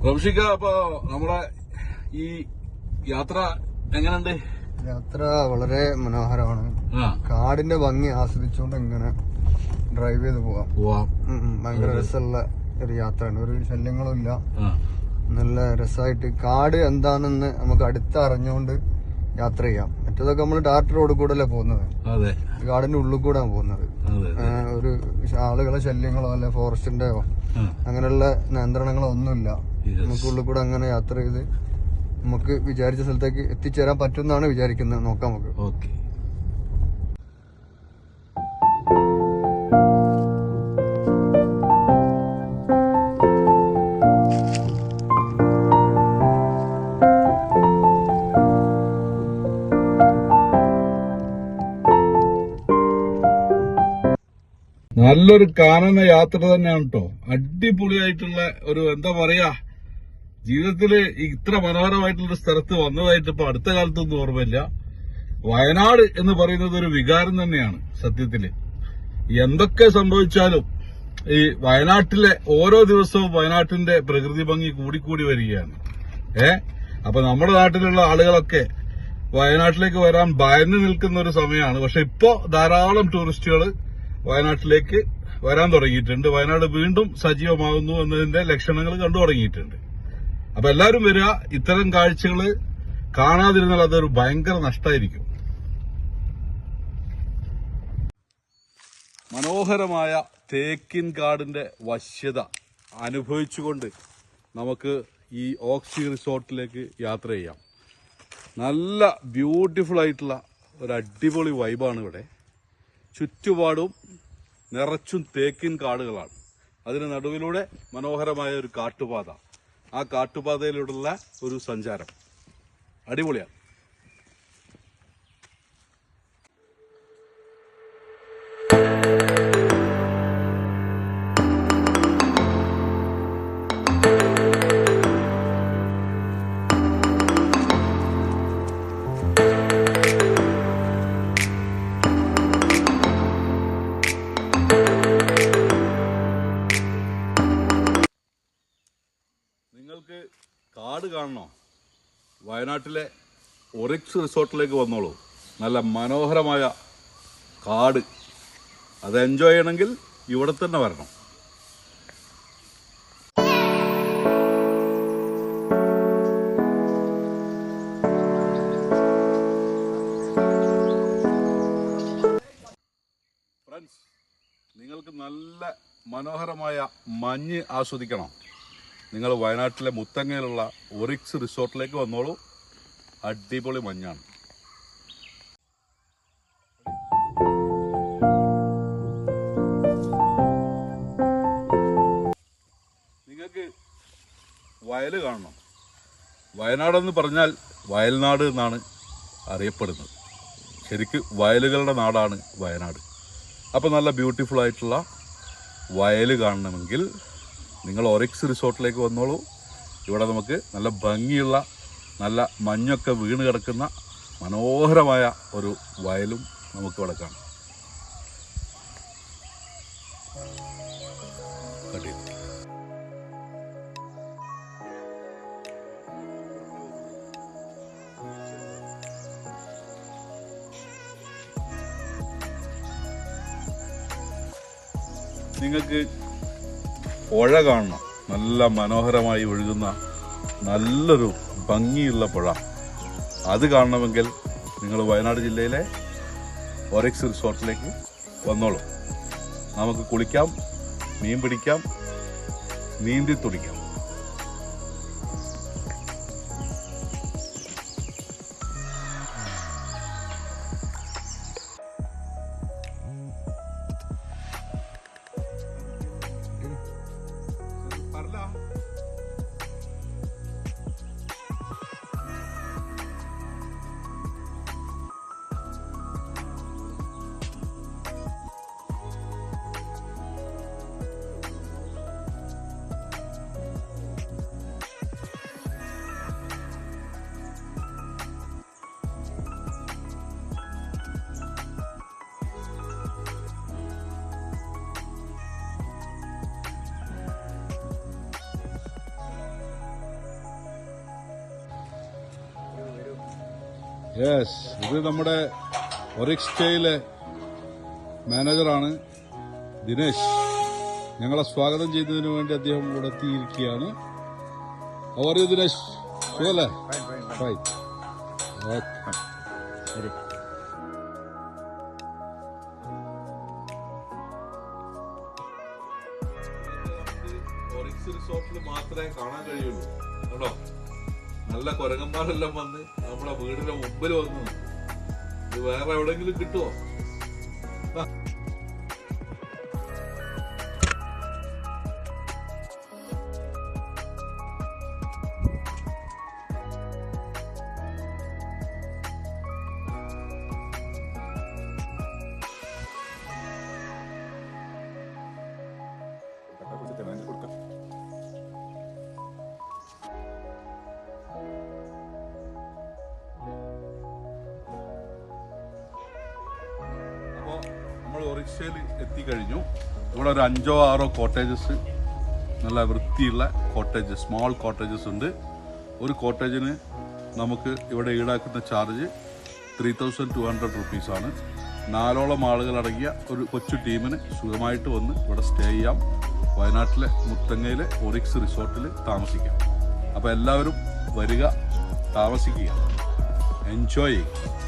റംഷിക്ക, അപ്പൊ നമ്മളെ ഈ യാത്ര എങ്ങനെയുണ്ട്? യാത്ര വളരെ മനോഹരമാണ്. കാടിന്റെ ഭംഗി ആസ്വദിച്ചുകൊണ്ട് ഇങ്ങനെ ഡ്രൈവ് ചെയ്ത് പോവാം. ഭയങ്കര രസമുള്ള ഒരു യാത്രയാണ്. ഒരു ശല്യങ്ങളും ഇല്ല. നല്ല രസമായിട്ട് കാട് എന്താണെന്ന് നമുക്ക് അടുത്തറിഞ്ഞുകൊണ്ട് യാത്ര ചെയ്യാം. മറ്റേതൊക്കെ നമ്മൾ ടാർ റോഡ് കൂടെ അല്ലേ പോകുന്നത്, കാടിന്റെ ഉള്ളിൽ കൂടെ പോകുന്നത്. ഒരു ആളുകളെ ശല്യങ്ങളോ അല്ലെ ഫോറസ്റ്റിന്റെയോ അങ്ങനെയുള്ള നിയന്ത്രണങ്ങളോ ഒന്നുമില്ല. നമുക്ക് ഉള്ളിൽ കൂടെ അങ്ങനെ യാത്ര ചെയ്ത് നമുക്ക് വിചാരിച്ച സ്ഥലത്തേക്ക് എത്തിച്ചേരാൻ പറ്റുമെന്നാണ് വിചാരിക്കുന്നത്. നോക്കാം നമുക്ക്. നല്ലൊരു കാനന യാത്ര തന്നെയാണ് കേട്ടോ. അടിപൊളിയായിട്ടുള്ള ഒരു എന്താ പറയാ, ജീവിതത്തില് ഇത്ര മനോഹരമായിട്ടുള്ളൊരു സ്ഥലത്ത് വന്നതായിട്ട് ഇപ്പൊ അടുത്ത കാലത്തൊന്നും ഓർമ്മയില്ല. വയനാട് എന്ന് പറയുന്നത് ഒരു വികാരം തന്നെയാണ് സത്യത്തില്. എന്തൊക്കെ സംഭവിച്ചാലും ഈ വയനാട്ടിലെ ഓരോ ദിവസവും വയനാട്ടിന്റെ പ്രകൃതി ഭംഗി കൂടിക്കൂടി വരികയാണ്. അപ്പൊ നമ്മുടെ നാട്ടിലുള്ള ആളുകളൊക്കെ വയനാട്ടിലേക്ക് വരാൻ ഭയന്ന് നിൽക്കുന്ന ഒരു സമയമാണ്. പക്ഷെ ഇപ്പോ ധാരാളം ടൂറിസ്റ്റുകൾ വയനാട്ടിലേക്ക് വരാൻ തുടങ്ങിയിട്ടുണ്ട്. വയനാട് വീണ്ടും സജീവമാകുന്നു എന്നതിന്റെ ലക്ഷണങ്ങൾ കണ്ടു തുടങ്ങിയിട്ടുണ്ട്. അപ്പൊ എല്ലാവരും വരിക. ഇത്തരം കാഴ്ചകൾ കാണാതിരുന്നാൽ അതൊരു ഭയങ്കര നഷ്ടമായിരിക്കും. മനോഹരമായ തേക്കിൻ കാടിന്റെ വശ്യത അനുഭവിച്ചുകൊണ്ട് നമുക്ക് ഈ ഓക്സി റിസോർട്ടിലേക്ക് യാത്ര ചെയ്യാം. നല്ല ബ്യൂട്ടിഫുൾ ആയിട്ടുള്ള ഒരു അടിപൊളി വൈബാണ് ഇവിടെ. ചുറ്റുപാടും നിറച്ചും തേക്കിൻ കാടുകളാണ്. അതിന് നടുവിലൂടെ മനോഹരമായ ഒരു കാട്ടുപാത. ആ കാട്ടുപാതയിലൂടെയുള്ള ഒരു സഞ്ചാരം അടിപൊളിയാണ്. നിങ്ങൾക്ക് കാട് കാണണോ? വയനാട്ടിലെ ഒറിക്സ് റിസോർട്ടിലേക്ക് വന്നോളൂ. നല്ല മനോഹരമായ കാട്. അത് എൻജോയ് ചെയ്യണമെങ്കിൽ ഇവിടെ തന്നെ വരണം. ഫ്രണ്ട്സ്, നിങ്ങൾക്ക് നല്ല മനോഹരമായ മഞ്ഞ് ആസ്വദിക്കണം. നിങ്ങൾ വയനാട്ടിലെ മുത്തങ്ങയിലുള്ള ഒറിക്സ് റിസോർട്ടിലേക്ക് വന്നോളൂ. അടിപൊളി മഞ്ഞാണ്. നിങ്ങൾക്ക് വയല് കാണണം. വയനാടെന്ന് പറഞ്ഞാൽ വയൽനാട് എന്നാണ് അറിയപ്പെടുന്നത്. ശരിക്ക് വയലുകളുടെ നാടാണ് വയനാട്. അപ്പോൾ നല്ല ബ്യൂട്ടിഫുൾ ആയിട്ടുള്ള വയല് കാണണമെങ്കിൽ നിങ്ങൾ ഒറിക്സ് റിസോർട്ടിലേക്ക് വന്നോളൂ. ഇവിടെ നമുക്ക് നല്ല ഭംഗിയുള്ള, നല്ല മഞ്ഞൊക്കെ വീണ് കിടക്കുന്ന മനോഹരമായ ഒരു വയലും നമുക്ക് ഇവിടെ കാണാം. നിങ്ങൾക്ക് പുഴ കാണണം. നല്ല മനോഹരമായി ഒഴുകുന്ന നല്ലൊരു ഭംഗിയുള്ള പുഴ. അത് കാണണമെങ്കിൽ നിങ്ങൾ വയനാട് ജില്ലയിലെ ഒറിക്സ് റിസോർട്ടിലേക്ക് വന്നോളൂ. നമുക്ക് കുളിക്കാം, മീൻ പിടിക്കാം, നീന്തി തുടിക്കാം. യെസ്, ഇത് നമ്മുടെ ഒറിക്സ് സ്റ്റേയിലെ മാനേജറാണ് ദിനേശ്. ഞങ്ങളെ സ്വാഗതം ചെയ്യുന്നതിന് വേണ്ടി അദ്ദേഹം ഇവിടെ എത്തിയിരിക്കുകയാണ്. How are you Dinesh? സുഖല്ലേ? ഫൈൻ. ഓക്കെ. ഒറിക്സ് റിസോർട്ടിൽ മാത്രമേ കാണാൻ കഴിയുള്ളൂ കേട്ടോ. നല്ല കുരങ്ങന്മാരെല്ലാം വന്ന് നമ്മളെ വീടിന്റെ മുമ്പിൽ വന്നു. ഇത് വേറെ എവിടെങ്കിലും കിട്ടുമോ? നമ്മൾ ഒറിക്സയിൽ എത്തിക്കഴിഞ്ഞു. ഇവിടെ ഒരു 5 or 6 കോട്ടേജസ്, നല്ല വൃത്തിയുള്ള കോട്ടേജ്, സ്മോൾ കോട്ടേജസ് ഉണ്ട്. ഒരു കോട്ടേജിന് നമുക്ക് ഇവിടെ ഈടാക്കുന്ന ചാർജ് 3200 rupees. 4ഓളം ആളുകൾ അടങ്ങിയ ഒരു കൊച്ചു ടീമിന് സുഖമായിട്ട് വന്ന് ഇവിടെ സ്റ്റേ ചെയ്യാം. വയനാട്ടിലെ മുത്തങ്ങയിലെ ഒറിക്സ് റിസോർട്ടിൽ താമസിക്കാം. അപ്പോൾ എല്ലാവരും വരിക, താമസിക്കുക, എൻജോയ് ചെയ്യുക.